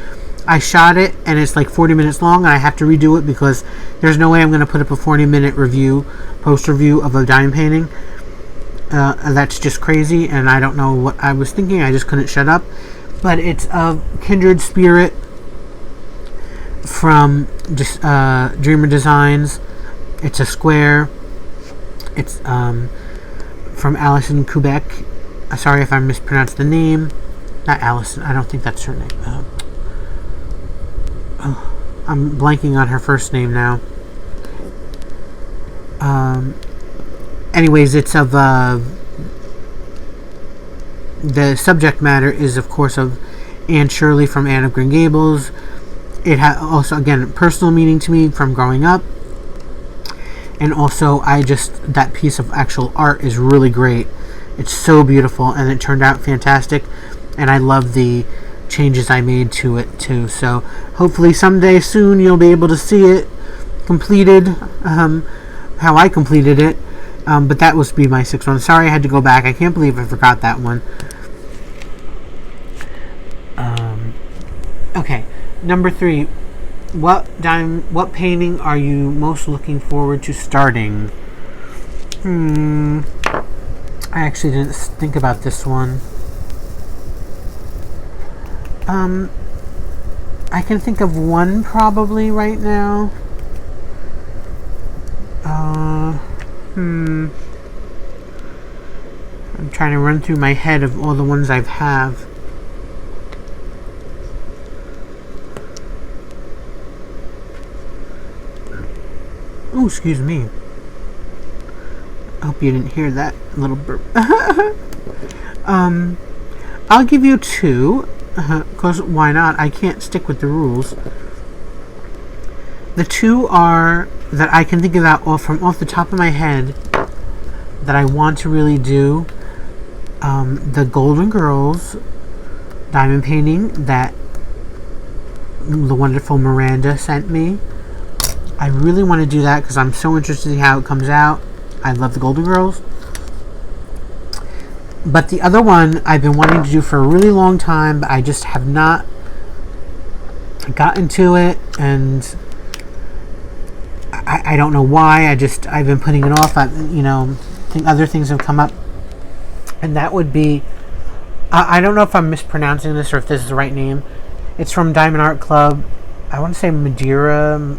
I shot it and it's like 40 minutes long and I have to redo it because there's no way I'm going to put up a 40-minute post review of a diamond painting. That's just crazy, and I don't know what I was thinking. I just couldn't shut up. But it's a Kindred Spirit from Dreamer Designs. It's a square. It's from Alison Quebec. Sorry if I mispronounced the name. Not Alison. I don't think that's her name. I'm blanking on her first name now. Anyways, it's of the subject matter is, of course, of Anne Shirley from Anne of Green Gables. It has also, again, personal meaning to me from growing up. And also, that piece of actual art is really great. It's so beautiful, and it turned out fantastic. And I love the changes I made to it, too. So, hopefully someday soon you'll be able to see it completed, how I completed it. But that was be my 6th one. Sorry I had to go back. I can't believe I forgot that one. Okay, number 3. What painting are you most looking forward to starting? I actually didn't think about this one. I can think of one probably right now. I'm trying to run through my head of all the ones I have. Oh, excuse me. I hope you didn't hear that little burp. I'll give you 2, because why not? I can't stick with the rules. The 2 are that I can think about off the top of my head that I want to really do. The Golden Girls diamond painting that the wonderful Miranda sent me. I really want to do that because I'm so interested in how it comes out. I love the Golden Girls. But the other one I've been wanting to do for a really long time, but I just have not gotten to it, and I don't know why. I've been putting it off. I think other things have come up, and that would be, I don't know if I'm mispronouncing this or if this is the right name. It's from Diamond Art Club. I want to say Madeira.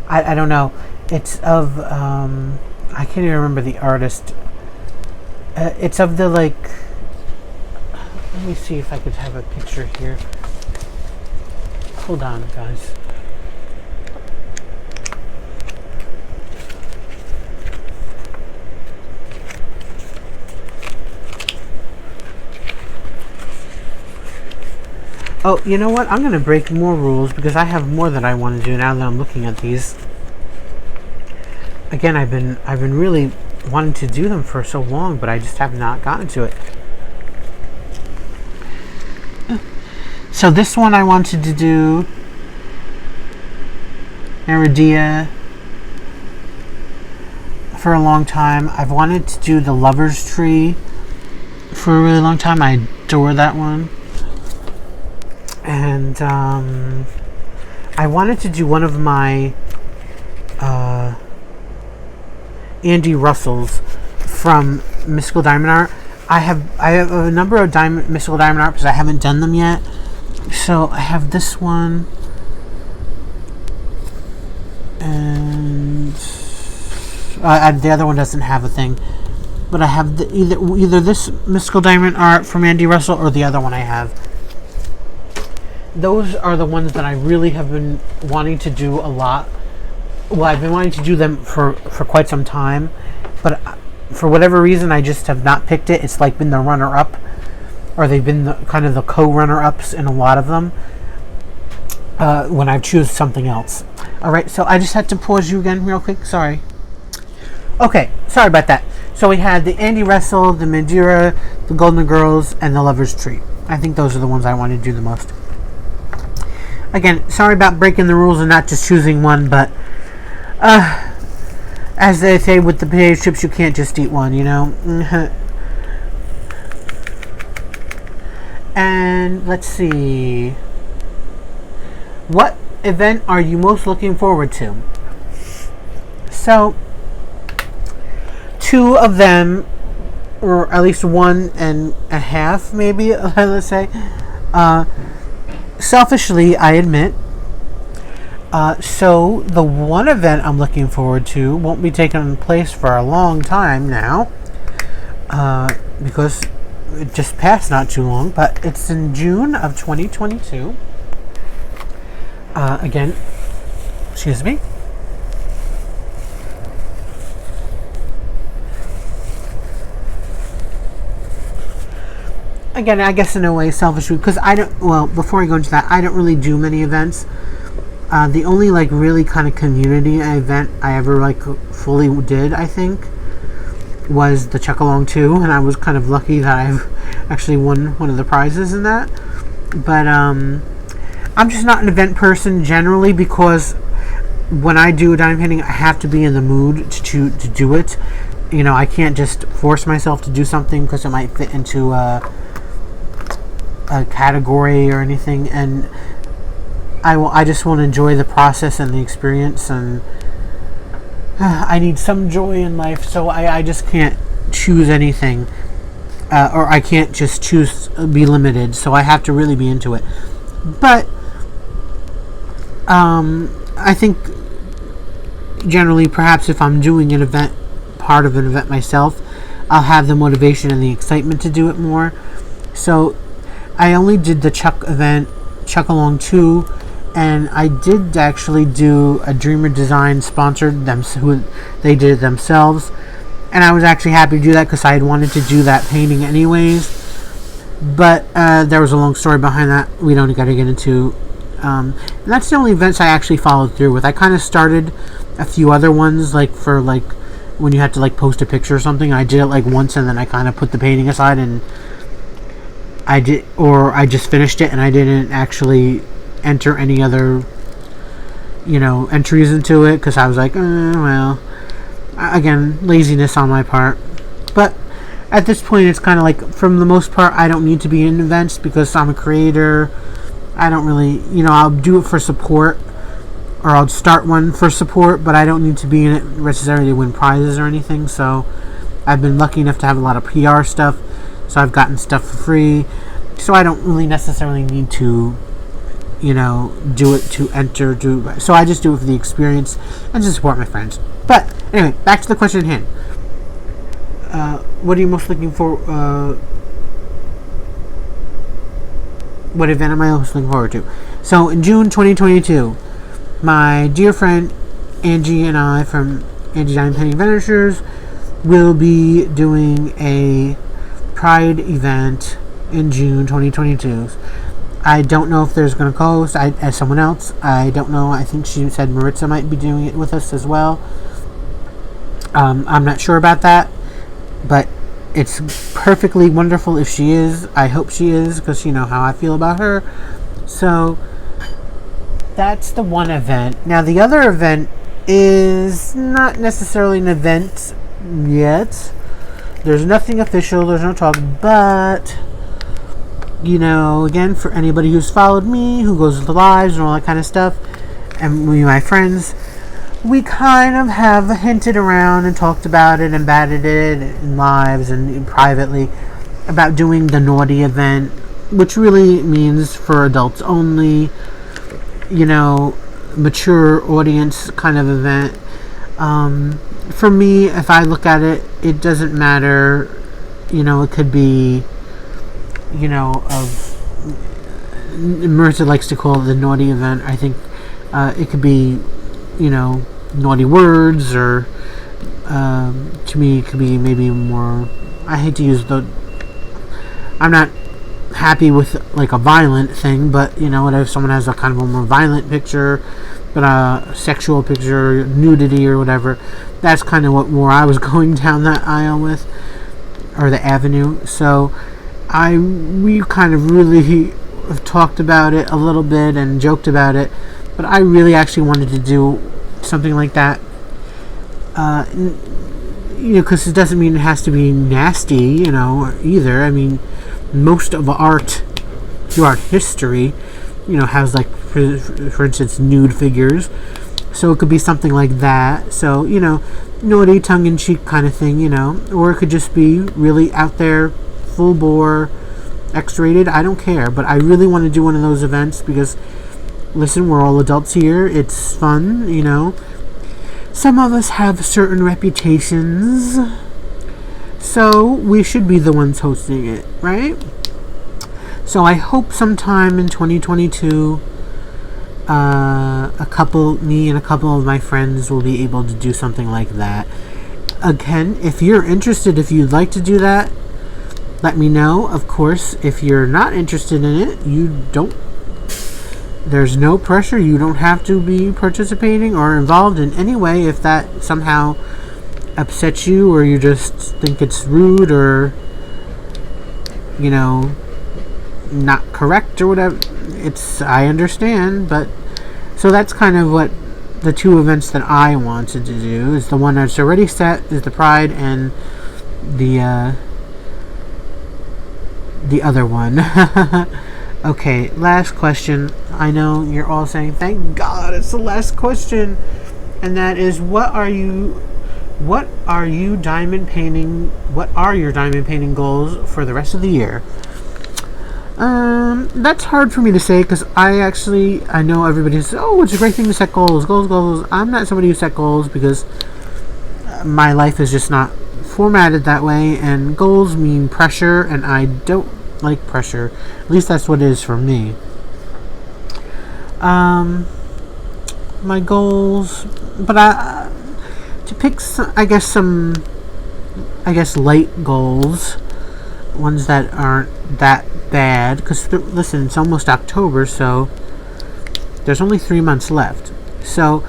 I don't know. It's of I can't even remember the artist. It's of the let me see if I could have a picture here. Hold on, guys. Oh, you know what? I'm going to break more rules because I have more that I want to do now that I'm looking at these. Again, I've been really wanting to do them for so long, but I just have not gotten to it. So this one I wanted to do Iridia for a long time. I've wanted to do the Lover's Tree for a really long time. I adore that one. And I wanted to do one of my Andy Russells from Mystical Diamond Art. I have a number of Mystical Diamond Art because I haven't done them yet. So I have this one, and the other one doesn't have a thing. But I have either this Mystical Diamond Art from Andy Russell or the other one I have. Those are the ones that I really have been wanting to do a lot. Well, I've been wanting to do them for quite some time, but for whatever reason, I just have not picked it. It's like been the runner-up, or they've been kind of the co-runner-ups in a lot of them when I choose something else. All right, so I just had to pause you again real quick. Sorry. Okay, sorry about that. So we had the Andy Wrestle, the Madeira, the Golden Girls, and the Lover's Tree. I think those are the ones I want to do the most. Again, sorry about breaking the rules and not just choosing one, but as they say with the potato chips, you can't just eat one, you know? And let's see. What event are you most looking forward to? So, two of them, or at least one and a half, maybe, let's say. Selfishly, I admit. So, the one event I'm looking forward to won't be taking place for a long time now. Because it just passed not too long, but it's in June of 2022. Again, excuse me. Again, I guess in a way, selfishly, because before I go into that, I don't really do many events. The only, like, really kind of community event I ever, like, fully did, I think, was the Chuck Along 2, and I was kind of lucky that I've actually won one of the prizes in that. But, I'm just not an event person generally, because when I do diamond painting, I have to be in the mood to do it. You know, I can't just force myself to do something because it might fit into a category or anything, and I just want to enjoy the process and the experience, and I need some joy in life, so I just can't choose anything, or I can't just be limited, so I have to really be into it. But I think generally, perhaps if I'm doing an event, part of an event myself, I'll have the motivation and the excitement to do it more. So I only did the Chuck event, Chuck Along 2, and I did actually do a Dreamer Design sponsored them, who they did it themselves, and I was actually happy to do that because I had wanted to do that painting anyways. But there was a long story behind that we don't got to get into. And that's the only events I actually followed through with. I kind of started a few other ones, like for like when you have to like post a picture or something. I did it like once, and then I kind of put the painting aside, and I just finished it, and I didn't actually enter any other, entries into it because I was like, well, again, laziness on my part. But at this point, it's kind of like, from the most part, I don't need to be in events because I'm a creator. I don't really, I'll do it for support, or I'll start one for support, but I don't need to be in it necessarily to win prizes or anything. So I've been lucky enough to have a lot of PR stuff, so I've gotten stuff for free. So I don't really necessarily need to, do it to enter. So I just do it for the experience and to support my friends. But anyway, back to the question at hand. What are you most looking for? What event am I most looking forward to? So in June 2022, my dear friend Angie and I from Angie Diamond Painting Adventures will be doing a Pride event in June 2022. I don't know if there's going to co-host as someone else. I don't know. I think she said Maritza might be doing it with us as well. I'm not sure about that, but it's perfectly wonderful if she is. I hope she is, because you know how I feel about her. So that's the one event. Now the other event is not necessarily an event yet. There's nothing official, there's no talk, but again, for anybody who's followed me, who goes to the lives and all that kind of stuff, and my friends, we kind of have hinted around and talked about it and batted it in lives and privately about doing the naughty event, which really means for adults only, mature audience kind of event. For me, if I look at it, it doesn't matter. It could be, of Marissa likes to call it the naughty event. I think it could be, naughty words, or to me it could be maybe more, I hate to use I'm not happy with like a violent thing, but what if someone has a kind of a more violent picture, but sexual picture, nudity or whatever. That's kind of what more I was going down that aisle with, or the avenue. So we kind of really have talked about it a little bit and joked about it, but I really actually wanted to do something like that. Because it doesn't mean it has to be nasty, either. I mean, most of art, through art history, has, like, for instance, nude figures. So it could be something like that. So, naughty, tongue-in-cheek kind of thing, Or it could just be really out there, full bore, X-rated. I don't care. But I really want to do one of those events because, listen, we're all adults here. It's fun, Some of us have certain reputations, so we should be the ones hosting it, right? So I hope sometime in 2022, me and a couple of my friends will be able to do something like that. Again, if you're interested, if you'd like to do that, let me know. Of course, if you're not interested in it, there's no pressure. You don't have to be participating or involved in any way if that somehow upsets you or you just think it's rude or, not correct or whatever. I understand, but so that's kind of what the two events that I wanted to do is the one that's already set is the Pride and the other one. Okay, last question. I know you're all saying, thank God it's the last question. And that is, what are your diamond painting goals for the rest of the year? That's hard for me to say because I know everybody says, oh, it's a great thing to set goals. I'm not somebody who set goals because my life is just not formatted that way, and goals mean pressure, and I don't like pressure. At least that's what it is for me. My goals, but to pick some light goals, ones that aren't that bad, because listen, it's almost October, so there's only 3 months left. So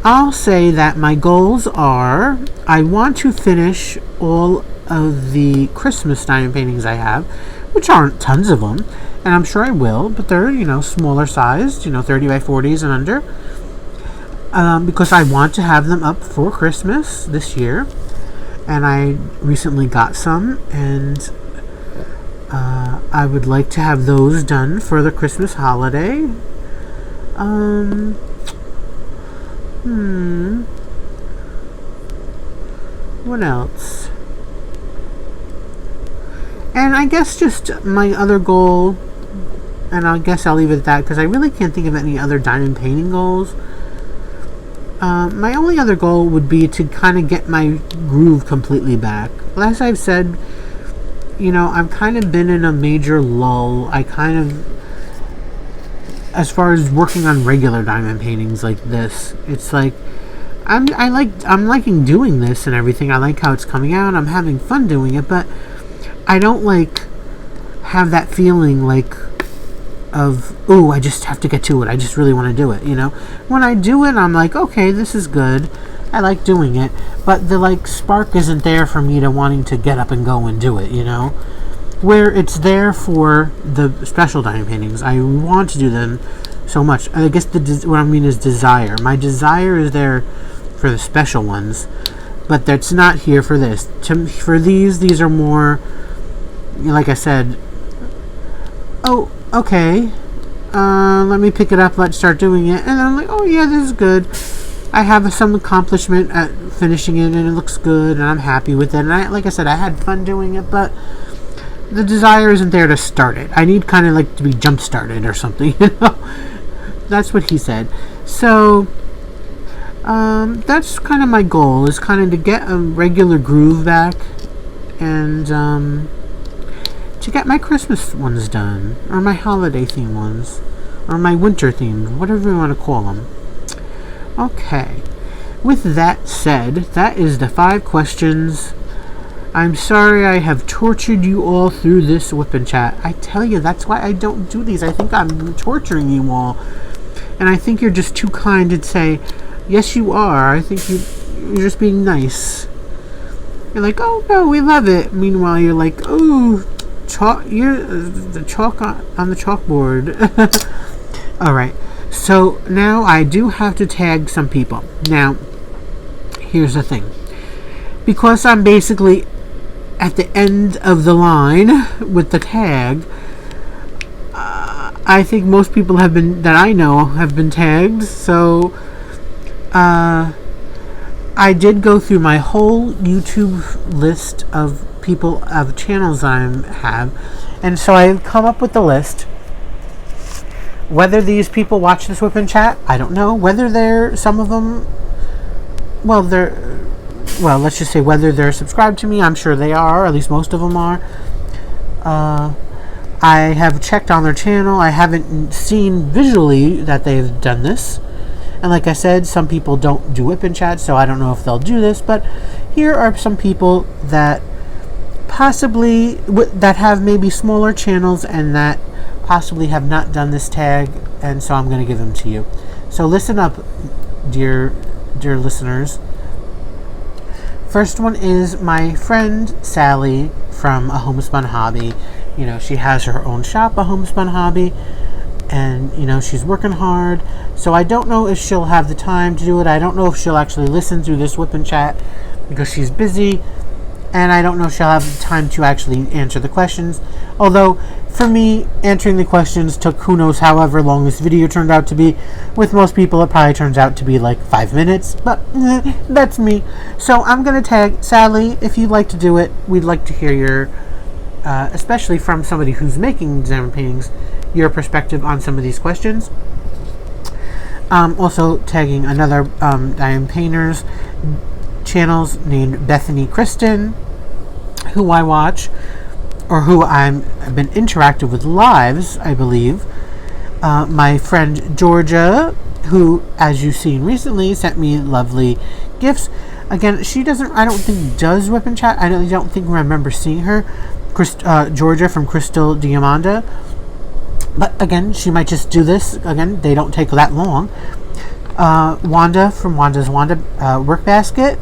I'll say that my goals are, I want to finish all of the Christmas diamond paintings I have, which aren't tons of them, and I'm sure I will, but they're, smaller sized, 30 by 40s and under, because I want to have them up for Christmas this year, and I recently got some, and I would like to have those done for the Christmas holiday. What else? And I guess just my other goal, and I guess I'll leave it at that because I really can't think of any other diamond painting goals. My only other goal would be to kind of get my groove completely back. As I've said, I've kind of been in a major lull. As far as working on regular diamond paintings like this, it's like I'm liking doing this and everything. I like how it's coming out. I'm having fun doing it, but I don't have that feeling of, oh, I just have to get to it. I just really want to do it, When I do it, I'm like, okay, this is good. I like doing it, but the spark isn't there for me to wanting to get up and go and do it, Where it's there for the special diamond paintings. I want to do them so much. I guess what I mean is desire. My desire is there for the special ones, but that's not here for this. For these are more, like I said, oh, okay, let me pick it up, let's start doing it, and then I'm like, oh yeah, this is good. I have some accomplishment at finishing it, and it looks good, and I'm happy with it, and like I said, I had fun doing it, but the desire isn't there to start it. I need kind of to be jump started or something, That's what he said. So that's kind of my goal, is kind of to get a regular groove back, and to get my Christmas ones done, or my holiday theme ones, or my winter theme, whatever you want to call them. Okay. With that said, that is the 5 questions. I'm sorry I have tortured you all through this WIP chat. I tell you, that's why I don't do these. I think I'm torturing you all. And I think you're just too kind to say, yes, you are. I think you're just being nice. You're like, oh, no, we love it. Meanwhile, you're like, oh, you're the chalk on the chalkboard. All right. So now I do have to tag some people. Now, here's the thing. Because I'm basically at the end of the line with the tag, I think most people that I know have been tagged. So I did go through my whole YouTube list of people, of channels I have, and so I've come up with the list. Whether these people watch this WIP chat, I don't know. Whether some of them, well, let's just say whether they're subscribed to me, I'm sure they are, or at least most of them are. I have checked on their channel. I haven't seen visually that they've done this. And like I said, some people don't do WIP chat, so I don't know if they'll do this. But here are some people that possibly, that have maybe smaller channels and that possibly have not done this tag. And so I'm going to give them to you. So listen up, dear listeners. First one is my friend Sally from A Homespun Hobby. You know, she has her own shop, A Homespun Hobby, and, you know, she's working hard. So I don't know if she'll have the time to do it. I don't know if she'll actually listen to this WIP chat because she's busy, and I don't know if she'll have the time to actually answer the questions. Although, for me, answering the questions took who knows however long this video turned out to be. With most people, it probably turns out to be like 5 minutes, but that's me. So I'm going to tag Sally. If you'd like to do it, we'd like to hear your, especially from somebody who's making diamond paintings, your perspective on some of these questions. Also tagging another diamond painters channels named BethanyKristen, who I watch, or who I've been interactive with lives, I believe. My friend Georgia, who, as you've seen recently, sent me lovely gifts. Again, she I don't think does WIP chat. I don't think I remember seeing her. Georgia from Crystal Diamanda. But again, she might just do this. Again, they don't take that long. Wanda from Wanda Workbasket.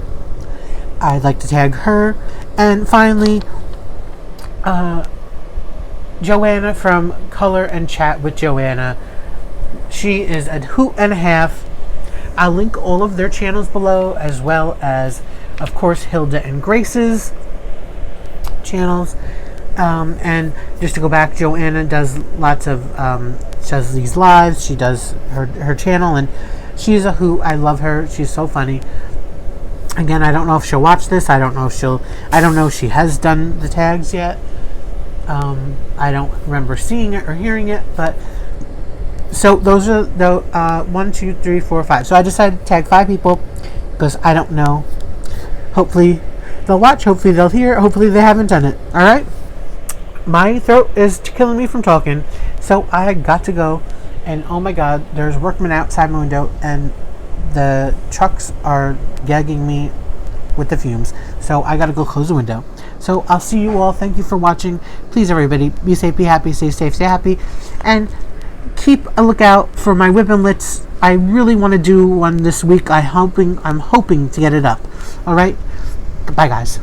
I'd like to tag her. And finally, Joanna from Color and Chat with Joanna. She is a hoot and a half. I'll link all of their channels below, as well as, of course, Hilda and Grace's channels. And just to go back, Joanna does lots of, she does these lives. She does her channel, and she's a hoot. I love her. She's so funny. Again, I don't know if she'll watch this. I don't know if she has done the tags yet. I don't remember seeing it or hearing it, but so those are the 1, 2, 3, 4, 5. So I decided to tag 5 people because I don't know. Hopefully they'll watch. Hopefully they'll hear. Hopefully they haven't done it. All right. My throat is killing me from talking, so I got to go. And oh my God, there's workmen outside my window, and the trucks are gagging me with the fumes. So I gotta go close the window. So I'll see you all. Thank you for watching. Please, everybody, be safe, be happy, stay safe, stay happy, and keep a lookout for my WIP and Lits. I really want to do one this week. I'm hoping to get it up. All right. Bye, guys.